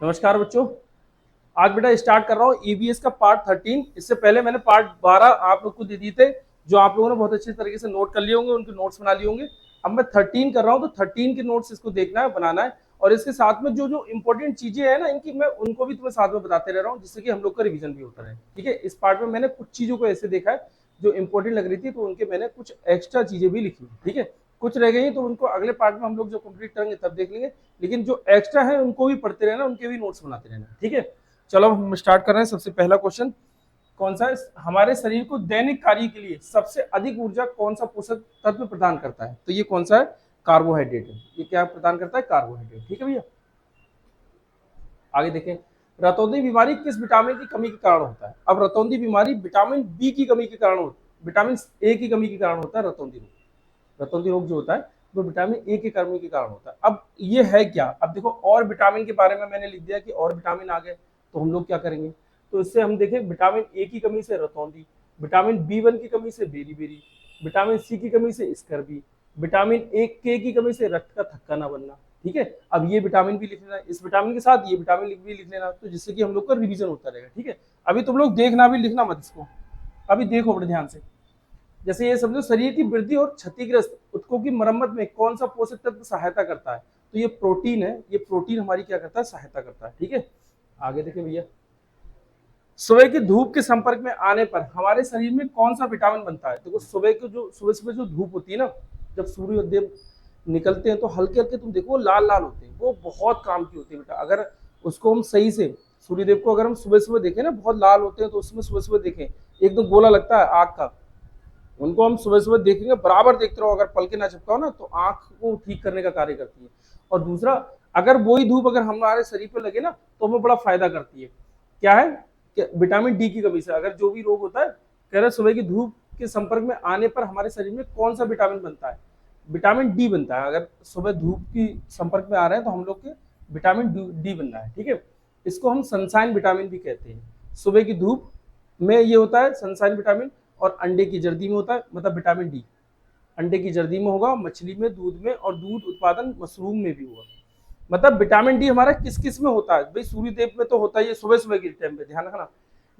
नमस्कार बच्चों। आज बेटा स्टार्ट कर रहा हूँ ईवीएस का पार्ट 13। इससे पहले मैंने पार्ट 12 आप लोग को दे दिए थे, जो आप लोगों ने बहुत अच्छी तरीके से नोट कर लिए होंगे, उनके नोट्स बना लिए होंगे। अब मैं 13 कर रहा हूँ, तो 13 के नोट्स इसको देखना है, बनाना है, और इसके साथ में जो जो इंपॉर्टेंट चीजें हैं ना इनकी, मैं उनको भी तुम्हें साथ में बताते रह रहा हूँ, जिससे कि हम लोग का रिवीजन भी होता रहे। ठीक है, इस पार्ट में मैंने कुछ चीजों को ऐसे देखा है जो इंपॉर्टेंट लग रही थी, तो उनके मैंने कुछ एक्स्ट्रा चीजें भी लिखी। ठीक है, कुछ रह गई तो उनको अगले पार्ट में हम लोग जो कंप्लीट करेंगे तब देख लेंगे, लेकिन जो एक्स्ट्रा है उनको भी पढ़ते रहना, उनके भी नोट्स बनाते रहना। ठीक है, चलो हम स्टार्ट कर रहे हैं। सबसे पहला क्वेश्चन कौन सा है? हमारे शरीर को दैनिक कार्य के लिए सबसे अधिक ऊर्जा कौन सा पोषक तत्व प्रदान करता है? तो ये कौन सा है? कार्बोहाइड्रेट है। ये क्या प्रदान करता है? कार्बोहाइड्रेट। ठीक है भैया, आगे देखें। रतौंधी बीमारी किस विटामिन की कमी के कारण होता है? अब रतौंधी बीमारी विटामिन बी की कमी के कारण होता है, विटामिन ए की कमी के कारण होता है रतौंधी रोग। रतौंधी रोग जो होता है वो विटामिन ए की कमी के कारण होता है। अब ये है क्या? अब देखो, और विटामिन के बारे में मैंने लिख दिया कि और विटामिन आ गए, तो हम लोग क्या करेंगे? तो इससे हम देखें, विटामिन ए की कमी से रतौंधी, विटामिन बी1 की कमी से बेरी, विटामिन सी की कमी से स्कर्वी, विटामिन ए के की कमी से रक्त का थक्का ना बनना। ठीक है, अब ये विटामिन भी लिख लेना, इस विटामिन के साथ ये विटामिन भी लिख लेना, तो जिससे कि हम लोग का रिवीजन होता रहेगा। ठीक है, अभी तुम लोग देखना भी, लिखना मत इसको, अभी देखो बड़े ध्यान से। जैसे ये समझो, शरीर की वृद्धि और क्षतिग्रस्त ऊतकों की मरम्मत में कौन सा पोषक तत्व सहायता करता है? तो ये प्रोटीन है। ये प्रोटीन हमारी क्या करता है? सहायता करता है। ठीक है, आगे देखें भैया। सुबह की धूप के संपर्क में आने पर हमारे शरीर में कौन सा विटामिन बनता है? देखो, सुबह की जो सुबह सुबह जो धूप होती है ना, जब सूर्योदय निकलते हैं तो हल्के हल्के तुम देखो लाल लाल होते हैं, वो बहुत काम की होती है बेटा। अगर उसको हम सही से, सूर्यदेव को अगर हम सुबह सुबह देखें ना, बहुत लाल होते हैं, तो उसमें सुबह सुबह देखें एकदम गोला लगता है आग का। उनको हम सुबह सुबह देखेंगे, बराबर देखते रहो, अगर पल के ना चिपकाओ ना, तो आंख को ठीक करने का कार्य करती है। और दूसरा, अगर वही धूप अगर हमारे शरीर पे लगे ना, तो हमें बड़ा फायदा करती है। क्या है? कि विटामिन डी की कमी से अगर जो भी रोग होता है, कह रहे सुबह की धूप के संपर्क में आने पर हमारे शरीर में कौन सा विटामिन बनता है? विटामिन डी बनता है। अगर सुबह धूप की संपर्क में आ रहे हैं तो हम लोग के विटामिन डी बनना है। ठीक है, इसको हम सनशाइन विटामिन भी कहते हैं। सुबह की धूप में ये होता है सनशाइन विटामिन, और अंडे की जर्दी में होता है, मतलब विटामिन डी अंडे की जर्दी में होगा, मछली में, दूध में, और दूध उत्पादन मशरूम में भी होगा। मतलब विटामिन डी हमारा किस किस में होता है भाई? सूर्यदेव में तो होता है ये सुबह सुबह के टाइम पे, ध्यान रखना।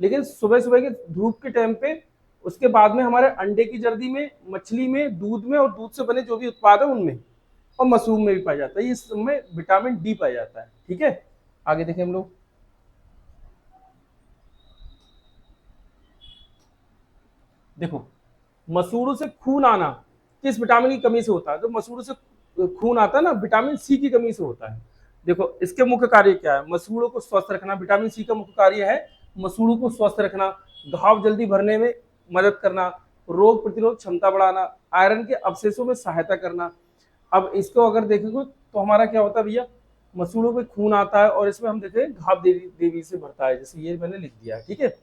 लेकिन सुबह सुबह के धूप के टाइम पे, उसके बाद में हमारे अंडे की जर्दी में, मछली में, दूध में, और दूध से बने जो भी उत्पाद है उनमें, और मशरूम में भी पाया जाता है। इस समय विटामिन डी पाया जाता है। ठीक है, आगे देखें हम लोग। देखो, मसूड़ों से खून आना किस विटामिन की कमी से होता है? तो मसूड़ों से खून आता है ना, विटामिन सी की कमी से होता है। देखो, इसके मुख्य कार्य क्या है? मसूड़ों को स्वस्थ रखना। विटामिन सी का मुख्य कार्य है मसूड़ों को स्वस्थ रखना, घाव जल्दी भरने में मदद करना, रोग प्रतिरोध क्षमता बढ़ाना, आयरन के अवशेषों में सहायता करना। अब इसको अगर देखेंगे तो हमारा क्या होता है भैया? मसूड़ों पे खून आता है, और इसमें हम देखें घाव देवी देवी से भरता है, जैसे ये मैंने लिख दिया है। ठीक है,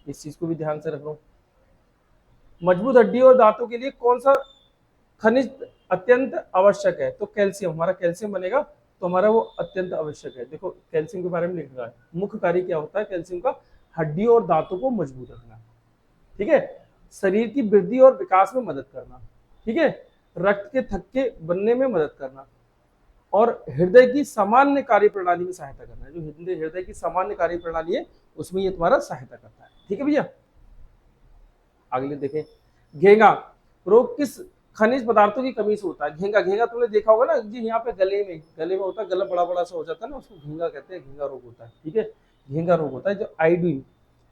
इस चीज को भी ध्यान से रख लो। मजबूत हड्डी और दांतों के लिए कौन सा खनिज अत्यंत आवश्यक है? तो कैल्शियम। हमारा कैल्शियम बनेगा तो हमारा वो अत्यंत आवश्यक है। देखो, कैल्शियम के बारे में लिख रहा है, मुख्य कार्य क्या होता है कैल्शियम का? हड्डियों और दांतों को मजबूत रखना। ठीक है, शरीर की वृद्धि और विकास में मदद करना। ठीक है, रक्त के थक्के बनने में मदद करना, और हृदय की सामान्य कार्य प्रणाली में सहायता करना। जो हृदय की सामान्य कार्य प्रणाली है उसमें ये तुम्हारा सहायता करता है। ठीक है भैया, अगले देखें। घेंगा रोग किस खनिज पदार्थों की कमी से होता है? घेंगा, घेंगा तुमने देखा होगा ना जी, यहाँ पे गले में होता है, गला बड़ा बड़ा सा हो जाता है ना, उसको घेंगा कहते हैं, घेंगा रोग होता है। ठीक है, घेंगा रोग होता है जो आयोडीन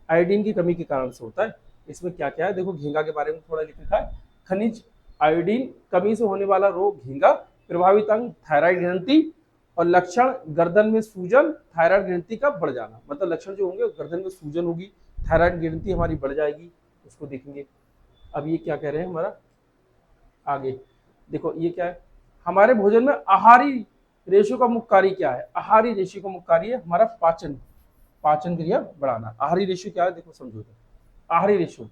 आयोडीन की कमी के कारण से होता है। इसमें क्या क्या है देखो, घेंगा के बारे में थोड़ा लिख रखा है। खनिज आयोडीन कमी से होने वाला रोग घेंगा, प्रभावित अंग थायराइड ग्रंथि, और लक्षण गर्दन में सूजन, थायराइड ग्रंथि का बढ़ जाना। मतलब लक्षण जो होंगे, गर्दन में सूजन होगी, थायराइड ग्रंथि हमारी बढ़ जाएगी, उसको देखेंगे। अब ये क्या कह रहे हैं हमारा आगे, देखो ये क्या है? हमारे भोजन में आहारी रेशो का मुख्य कार्य क्या है? आहारी रेशो का मुख्य कार्य है हमारा पाचन पाचन क्रिया बढ़ाना। आहारी रेशो क्या है देखो, समझो। आहारी रेशो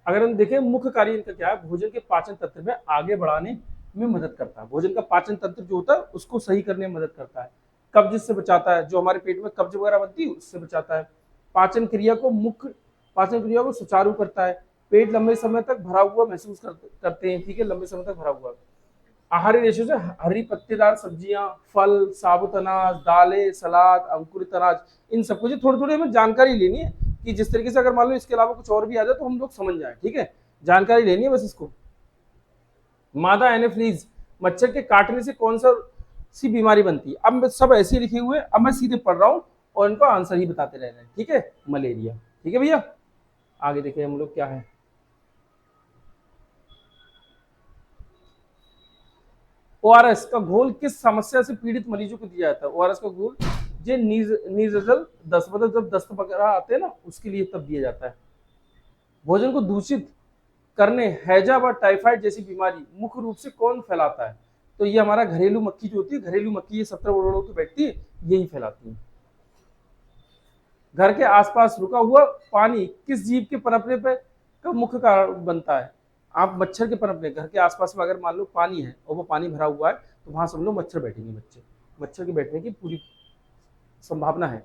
अगर हम देखें, मुख्य कार्य इनका क्या है? भोजन के पाचन तंत्र में आगे बढ़ाने में मदद करता है। भोजन का पाचन तंत्र जो होता है उसको सही करने में मदद करता है। कब्ज से बचाता है, जो हमारे पेट में कब्ज वगैरह बनती है उससे बचाता है। पाचन क्रिया को सुचारू करता है। पेट लंबे समय तक भरा हुआ महसूस करते हैं। ठीक है, लंबे समय तक भरा हुआ। आहारी रेशे से हरी पत्तेदार सब्जियां, फल, साबुत अनाज, दालें, सलाद, अंकुरित अनाज, इन सबको जो थोड़ी थोड़ी हमें जानकारी लेनी है कि जिस तरीके से अगर मान लो इसके अलावा कुछ और भी आ जाए तो हम लोग समझ जाए। ठीक है, जानकारी लेनी है बस इसको। मादा एनोफ्लीज, मच्छर के काटने से कौन सा सी बीमारी बनती है? अब सब ऐसे लिखे हुए, अब मैं सीधे पढ़ रहा हूँ और इनको आंसर ही बताते रह रहे हैं। ठीक है, मलेरिया। ठीक है भैया, आगे देखें हम लोग क्या है। ओआरएस का घोल किस समस्या से पीड़ित मरीजों को दिया जाता है? ओआरएस का घोल जो नीजल दस्त, मतलब जब दस्त वगैरह आते हैं ना उसके लिए तब दिया जाता है। भोजन को दूषित करने हैजा व टाइफाइड जैसी बीमारी मुख्य रूप से कौन फैलाता है? तो ये हमारा घरेलू मक्खी जो होती है, घरेलू मक्खी, ये 17 ओड़ों की बैठती है, यही फैलाती है। घर के आसपास रुका हुआ पानी किस जीव के पनपने पे का मुख्य कारण बनता है? आप मच्छर के पनपने, घर के आसपास में अगर मान लो पानी है और वो पानी भरा हुआ है तो वहां समझ लो मच्छर बैठेंगे, बच्चे मच्छर के बैठने की पूरी संभावना है।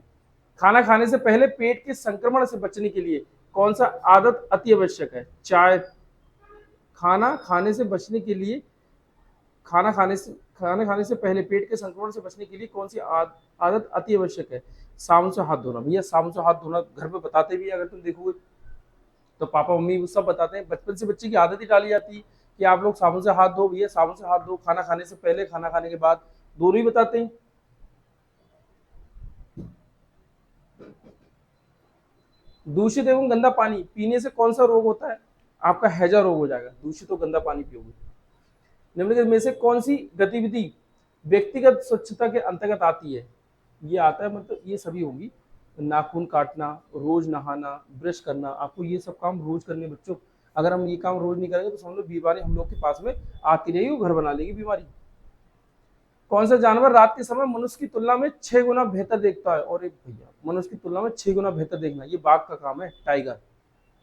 खाना खाने से पहले पेट के संक्रमण से बचने के लिए कौन सा आदत अति आवश्यक है? चाय, खाना खाने से बचने के लिए, खाना खाने से पहले पेट के संक्रमण से बचने के लिए कौन सी आदत अति आवश्यक है? साबुन से हाथ धोना। भैया साबुन से हाथ धोना घर पे बताते भी है, अगर तुम देखोगे तो पापा मम्मी वो सब बताते हैं। बचपन से बच्चे की आदत ही डाली जाती है कि आप लोग साबुन से हाथ धो, भैया साबुन से हाथ धो, खाना खाने से पहले, खाना खाने के बाद, दोनों ही बताते हैं। दूषित एवं गंदा पानी पीने से कौन सा रोग होता है? आपका हैजा रोग हो जाएगा, दूषित और गंदा पानी पियोगे। निम्नलिखित में से कौन सी गतिविधि व्यक्तिगत स्वच्छता के अंतर्गत आती है? ये आता है, मतलब ये सभी होंगी। नाखून काटना, रोज नहाना, ब्रश करना, आपको ये सब काम रोज करने बच्चों। अगर हम ये काम रोज नहीं करेंगे तो समझ लो बीमारी हम लोग के पास में आती रहेगी, वो घर बना लेगी बीमारी। कौन सा जानवर रात के समय मनुष्य की तुलना में 6 गुना बेहतर देखता है? और एक भैया मनुष्य की तुलना में 6 गुना बेहतर देखना, ये बाघ का काम है, टाइगर।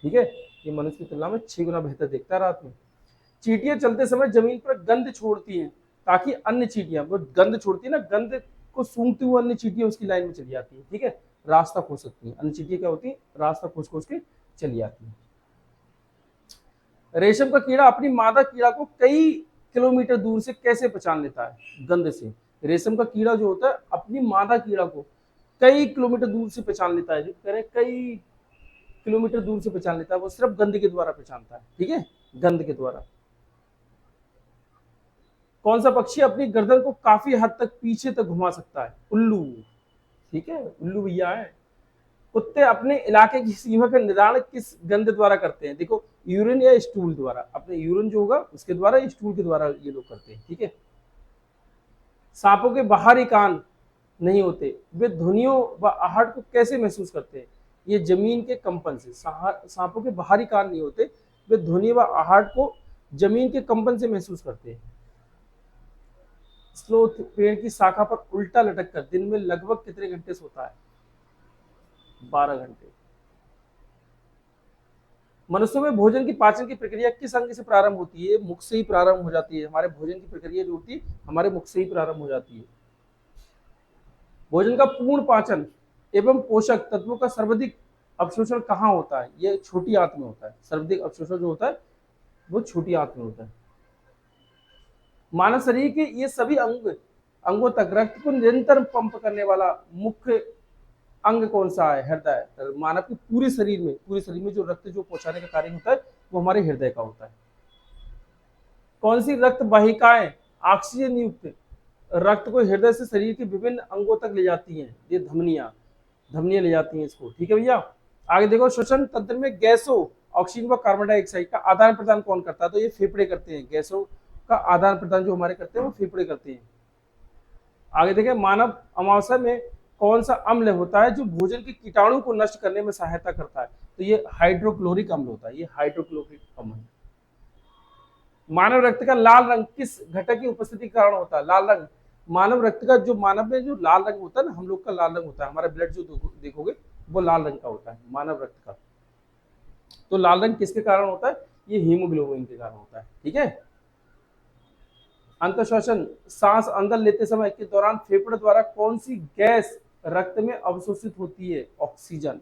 ठीक है, ये मनुष्य की तुलना में 6 गुना बेहतर देखता है रात में। चींटियां चलते समय जमीन पर गंध छोड़ती हैं ताकि अन्य चींटियां, वो गंध छोड़ती है ना, गंध को सूंघती हुई अन्य चींटियां उसकी लाइन में चली जाती है। ठीक है, रास्ता खोज सकती है अन्य चींटियां, क्या होती है, रास्ता खोज खोज के चली जाती है। रेशम का कीड़ा अपनी मादा कीड़ा को कई किलोमीटर दूर से कैसे पहचान लेता है? गंध से। रेशम का कीड़ा जो होता है अपनी मादा कीड़ा को कई किलोमीटर दूर से पहचान लेता है, जो कह रहे कई किलोमीटर दूर से पहचान लेता है, वो सिर्फ गंध के द्वारा पहचानता है। ठीक है, गंध के द्वारा। कौन सा पक्षी अपनी गर्दन को काफी हद तक पीछे तक घुमा सकता है? उल्लू। ठीक है, उल्लू भैया है। कुत्ते अपने इलाके की सीमा का निर्धारण किस गंध द्वारा करते हैं? देखो, यूरिन या स्टूल द्वारा, अपने यूरिन जो होगा उसके द्वारा, स्टूल के द्वारा ये लोग करते हैं। ठीक है। सांपों के बाहरी कान नहीं होते, वे ध्वनियों व आहट को कैसे महसूस करते हैं? ये जमीन के कंपन से। सांपों के बाहरी कान नहीं होते, वे ध्वनि व आहट को जमीन के कंपन से महसूस करते हैं। स्लोथ पेड़ की शाखा पर उल्टा लटक कर दिन में लगभग कितने घंटे सोता है? 12 घंटे। मनुष्यों में भोजन की पाचन की प्रक्रिया किस अंग से प्रारंभ होती है? मुख से ही प्रारंभ हो जाती है। हमारे भोजन की प्रक्रिया जो होती है हमारे मुख से ही प्रारंभ हो जाती है। भोजन का पूर्ण पाचन एवं पोषक तत्वों का सर्वाधिक अवशोषण कहाँ होता है? ये छोटी आंत में होता है। सर्वाधिक अवशोषण जो होता है वो छोटी आंत में होता है। मानव शरीर के ये सभी अंगों तक रक्त को निरंतर पंप करने वाला मुख्य अंग कौन सा है? हृदय। मानव के पूरे शरीर में जो रक्त जो पहुंचाने का कार्य होता है वो हमारे हृदय का होता है। कौन सी रक्त वाहिकाएं ऑक्सीजन युक्त रक्त को हृदय से शरीर के विभिन्न अंगों तक ले जाती हैं? ये धमनियां ले जाती हैं इसको। ठीक है भैया, आगे देखो, श्वसन तंत्र में गैसों, ऑक्सीजन व कार्बन डाइऑक्साइड का आदान प्रदान कौन करता है? तो ये फेफड़े करते हैं। गैसों का आदान प्रदान जो हमारे करते हैं वो फेफड़े करते हैं। आगे देखें, मानव अमावस्या में कौन सा अम्ल होता है जो भोजन के कीटाणु को नष्ट करने में सहायता करता है? तो ये हाइड्रोक्लोरिक अम्ल होता है। ये हाइड्रोक्लोरिक अम्ल। मानव रक्त का लाल रंग किस घटक की उपस्थिति के कारण होता है? लाल रंग, मानव रक्त का जो मानव में जो लाल रंग होता है ना, हम लोग का लाल रंग होता है, हमारा ब्लड जो देखोगे वो लाल रंग का होता है, मानव रक्त का। तो लाल रंग किसके कारण होता है? ये हीमोग्लोबिन के कारण होता है। ठीक है। अंतःश्वासन, सांस अंदर लेते समय के दौरान फेफड़े द्वारा कौन सी गैस रक्त में अवशोषित होती है? ऑक्सीजन।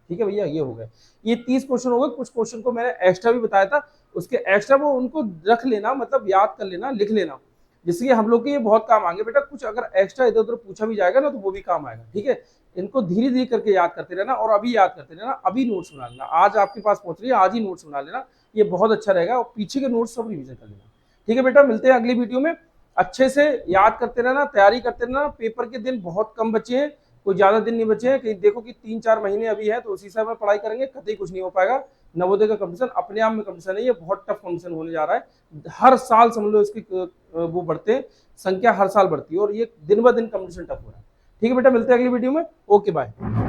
ठीक है भैया, ये हो गए, ये 30 क्वेश्चन हो गए। कुछ क्वेश्चन को मैंने एक्स्ट्रा भी बताया था, उसके एक्स्ट्रा वो उनको रख लेना, मतलब याद कर लेना, लिख लेना, जिससे कि हम लोग के ये बहुत काम आएंगे बेटा। कुछ अगर एक्स्ट्रा इधर उधर पूछा भी जाएगा ना तो वो भी काम आएगा, ठीक है। इनको धीरे धीरे करके याद करते रहना, और अभी याद करते रहना, अभी नोट्स बना लेना। आज आपके पास पहुंच रही है, आज ही नोट्स बना लेना, ये बहुत अच्छा रहेगा, और पीछे के नोट्स सब रिविजन कर लेना। ठीक है बेटा, मिलते हैं अगली वीडियो में। अच्छे से याद करते रहना, तैयारी करते रहना। पेपर के दिन बहुत कम बचे हैं, कोई ज्यादा दिन नहीं बचे हैं, कहीं देखो कि 3-4 महीने अभी है, तो उसी हिसाब में पढ़ाई करेंगे, कतई कुछ नहीं हो पाएगा। नवोदय का कंपटीशन अपने आप में कंपटीशन है, ये बहुत टफ कंपटीशन होने जा रहा है। हर साल समझ लो इसकी वो बढ़ते हैं, संख्या हर साल बढ़ती है, और ये दिन ब दिन कंपटीशन टफ हो रहा है। ठीक है बेटा, मिलते हैं अगली वीडियो में। Okay bye.